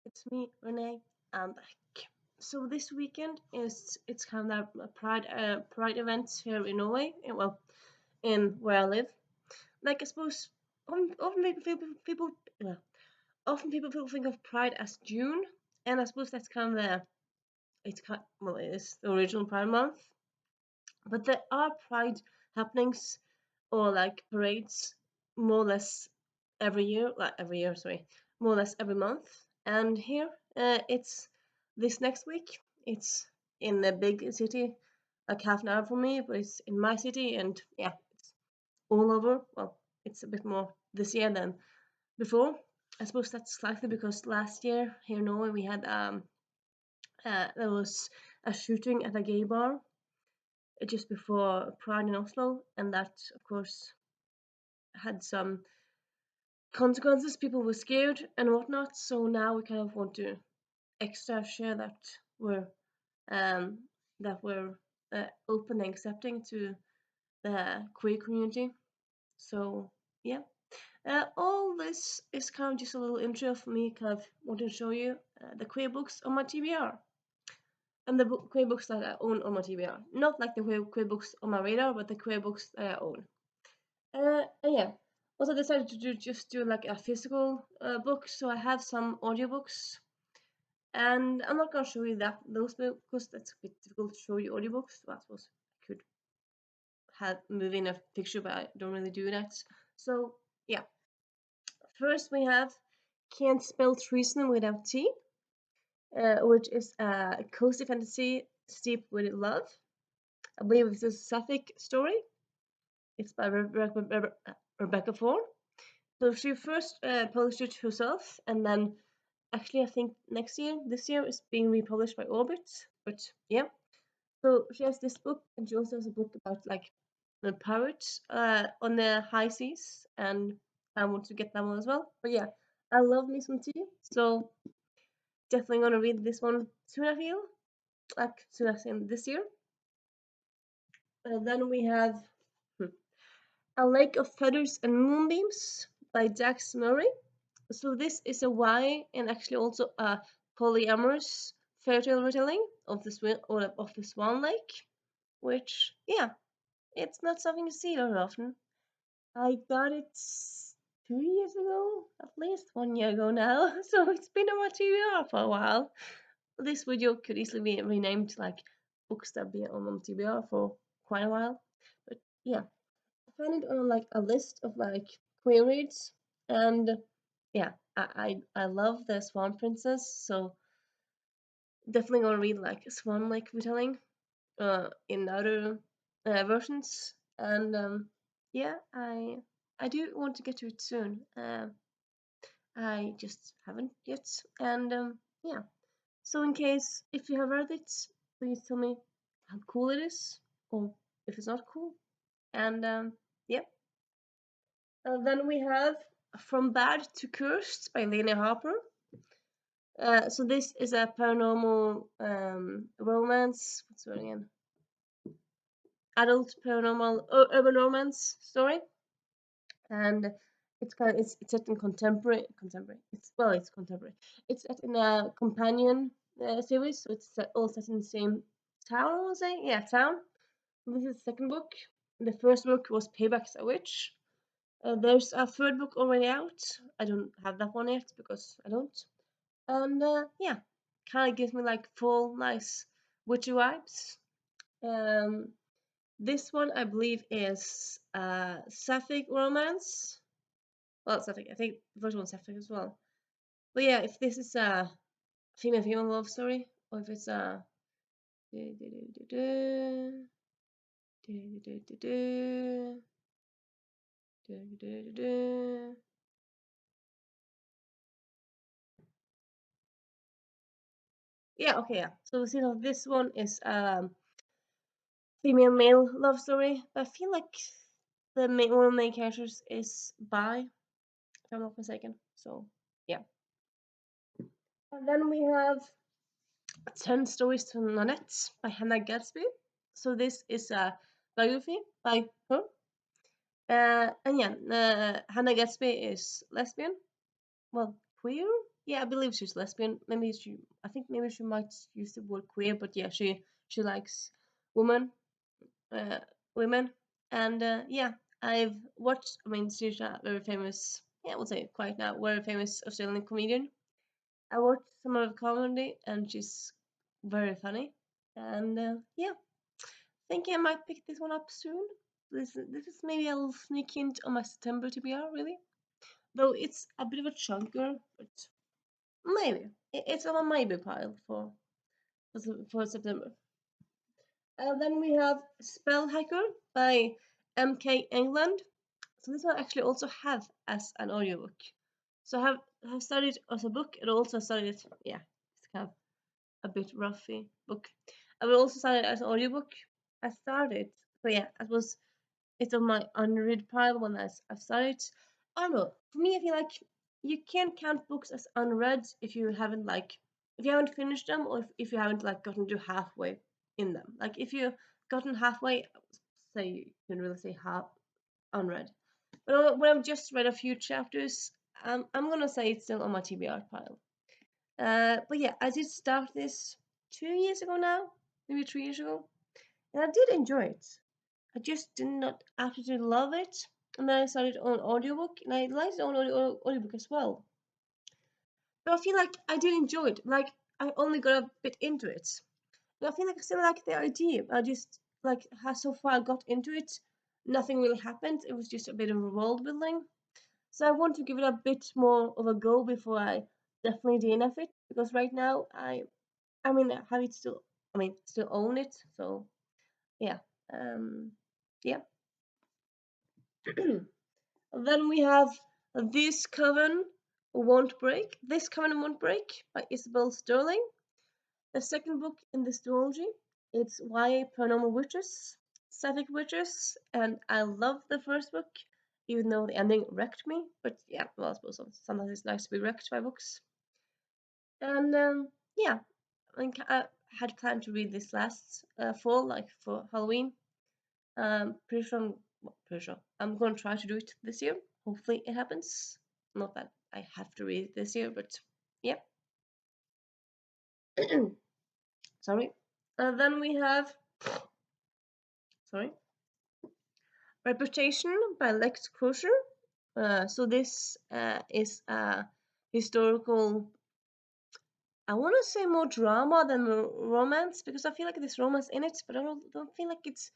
It's me, Renee. I'm back. So this weekend it's kind of a pride event here in Norway. Well, in where I live. Like I suppose people well, often people think of Pride as June, and I suppose that's kind of it is the original Pride month. But there are Pride happenings or like parades more or less every year, sorry, more or less every month. And here, it's this next week. It's in a big city, like half an hour from me, but it's in my city, and yeah, it's all over. Well, it's a bit more this year than before. I suppose that's slightly because last year here in Norway we had there was a shooting at a gay bar just before Pride in Oslo, and that of course had some consequences. People were scared and whatnot. So now we kind of want to extra share we're um, that we're open and accepting to the queer community. So yeah, all this is kind of just a little intro for me, kind of wanting to show you the queer books on my TBR and the queer books that I own on my TBR. Not like the queer books on my radar, but the queer books that I own. And yeah, also decided to do like a physical book, so I have some audiobooks, and I'm not gonna show you those books because that's a bit difficult to show you audiobooks. So I suppose I could have move in a picture, but I don't really do that. So yeah, first we have Can't Spell Treason Without T, which is a cozy fantasy steeped with love. I believe it's a sapphic story. It's by Rebecca Ford. So she first published it herself, and then actually I think this year, it's being republished by Orbit. But yeah, so she has this book, and she also has a book about like the pirates on the high seas, and I want to get that one as well. But yeah, I love me some tea, so definitely gonna read this one soon. I feel like soon as in this year. Then we have hmm, A Lake of Feathers and Moonbeams by Dax Murray. So this is a YA and actually also a polyamorous fairy tale retelling of the Swan Lake, which yeah, it's not something you see very often. I got it 2 years ago, at least 1 year ago now, so it's been on my TBR for a while. This video could easily be renamed like books that be on my TBR for quite a while, but yeah, I found it on like a list of like queer reads, and yeah, I love the Swan Princess, so definitely gonna read like Swan Lake retelling in other versions, and yeah, I do want to get to it soon. I just haven't yet, and yeah. So in case if you have read it, please tell me how cool it is, or if it's not cool, and yeah. Then we have From Bad to Cursed by Lena Harper. So this is a paranormal romance. What's the word again? Adult paranormal urban romance story, and it's set in contemporary. It's contemporary. It's set in a companion series, so it's all set in the same town. I will say, yeah, town. This is the second book. The first book was Payback's a Witch. There's a third book already out. I don't have that one yet because I don't. And yeah, kind of gives me like full nice witchy vibes. Um, this one I believe is sapphic romance. Well, sapphic. I think the first one's sapphic as well. But yeah, if this is a female love story, or if it's a yeah, okay, yeah. So this one is female male love story. But I feel like one of the main characters is bi, if I'm not mistaken. So yeah. And then we have 10 Stories to Nanette by Hannah Gadsby. So this is a biography by her. And yeah, Hannah Gadsby is lesbian. Well, queer. Yeah, I believe she's lesbian. Maybe I think maybe she might use the word queer, but yeah, she likes women, uh, women, and yeah, I've watched. I mean, she's a very famous. Yeah, I would say quite now very famous Australian comedian. I watched some of her comedy, and she's very funny. And yeah, think I might pick this one up soon. This is maybe a little sneak hint on my September TBR, really. Though it's a bit of a chunker, but maybe it's on a maybe pile for September. Then we have Spell Hacker by MK England. So this one I actually also have as an audiobook. So I have studied as a book and also studied it. Yeah, it's kind of a bit roughy book. I will also start it as an audiobook. I started, but yeah, it's on my unread pile when I started. I don't know. For me, I feel like you can't count books as unread if you haven't finished them or if you haven't like gotten to halfway in them. Like if you gotten halfway, say you can really say half unread. But when I've just read a few chapters, I'm gonna say it's still on my TBR pile. But yeah, I did start this 2 years ago now, maybe 3 years ago, and I did enjoy it. I just did not absolutely love it, and then I started on audiobook, and I liked it on audiobook as well. But I feel like I did enjoy it. Like I only got a bit into it. But I feel like I still like the idea. I just like how so far I got into it, nothing really happened. It was just a bit of a world building. So I want to give it a bit more of a go before I definitely DNF it because right now I mean I have it still still own it. So yeah. Yeah. Then we have This Coven Won't Break. This Coven Won't Break by Isabel Sterling. The second book in this duology. It's YA Paranormal Witches, Sapphic Witches, and I love the first book, even though the ending wrecked me. But yeah, well, I suppose sometimes it's nice to be wrecked by books. And yeah, I had planned to read this last fall, like for Halloween. Pretty sure pretty sure I'm gonna try to do it this year. Hopefully it happens. Not that I have to read it this year, but yeah. Sorry. Then we have sorry, Reputation by Lex Crusher. So this is a historical. I want to say more drama than romance because I feel like there's romance in it, but I don't feel like it's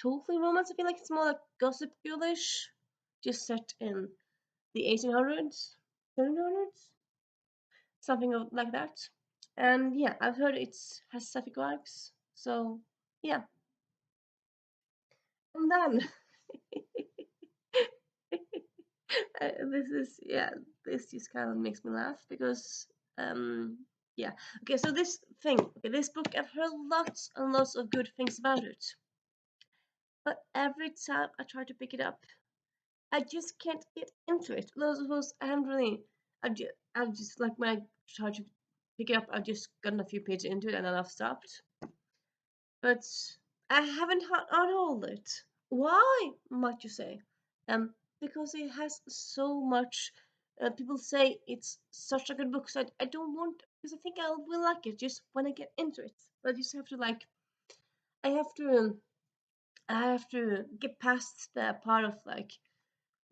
totally romance. I feel like it's more like Gossip Girlish, just set in the 1800s, 1700s, something like that. And yeah, I've heard it has sapphic vibes. So yeah, and then this is yeah, this just kind of makes me laugh because yeah. Okay, so this book, I've heard lots and lots of good things about it, but every time I try to pick it up, I just can't get into it. Those I haven't really. I've just like when I try to pick it up, I've just gotten a few pages into it and then I've stopped. But I haven't unrolled it. Why, might you say? Because it has so much. People say it's such a good book, so I don't want because I think I will like it just when I get into it. But I just have to like I have to I have to get past the part of like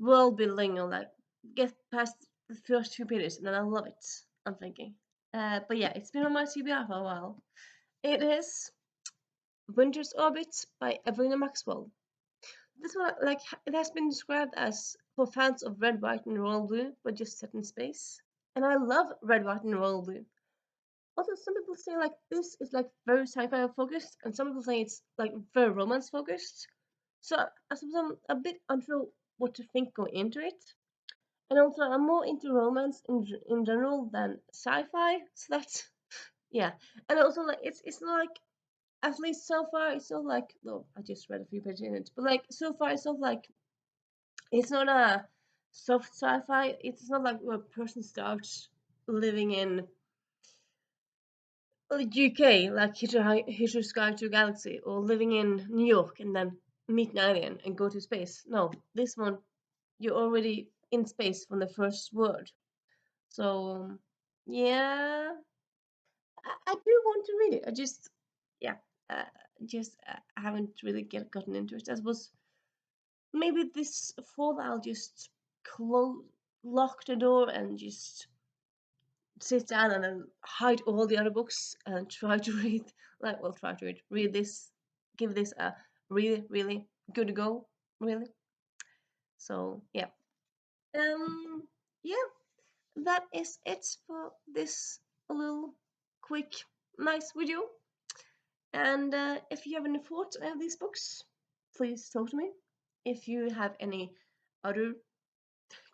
world building or like get past the first few pages and then I love it. I'm thinking. But yeah, it's been on my TBR for a while. It is Winter's Orbit by Evelina Maxwell. This one, like, it has been described as for fans of red, white, and royal blue, but just set in space. And I love red, white, and royal blue. Also, some people say like this is like very sci-fi focused, and some people say it's like very romance focused. So I suppose I'm a bit unsure what to think going into it. And also, I'm more into romance in general than sci-fi. So that's yeah. And also, like it's not like at least so far it's not like no, I just read a few pages in it, but like so far it's not like it's not a soft sci-fi. It's not like where a person starts living in UK, like Hitchhiker's to Galaxy, or living in New York and then meet an alien and go to space. No, this one you're already in space from the first word. So yeah, I do want to read it. Yeah, uh, I haven't really gotten into it. I suppose maybe this fall I'll just close, lock the door, and just sit down and then hide all the other books and try to read. Try to read this, give this a really, really good go. Really. So yeah, um, yeah, that is it for this little quick, nice video. And if you have any thoughts on these books, please talk to me. If you have any other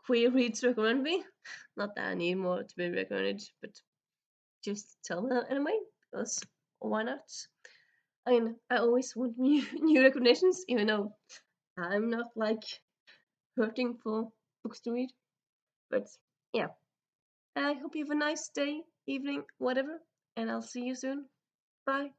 queer reads to recommend me, not that I need more to be recommended, but just tell me anyway, because why not? I mean, I always want new recommendations, even though I'm not like hurting for books to read. But yeah, I hope you have a nice day, evening, whatever, and I'll see you soon. Bye.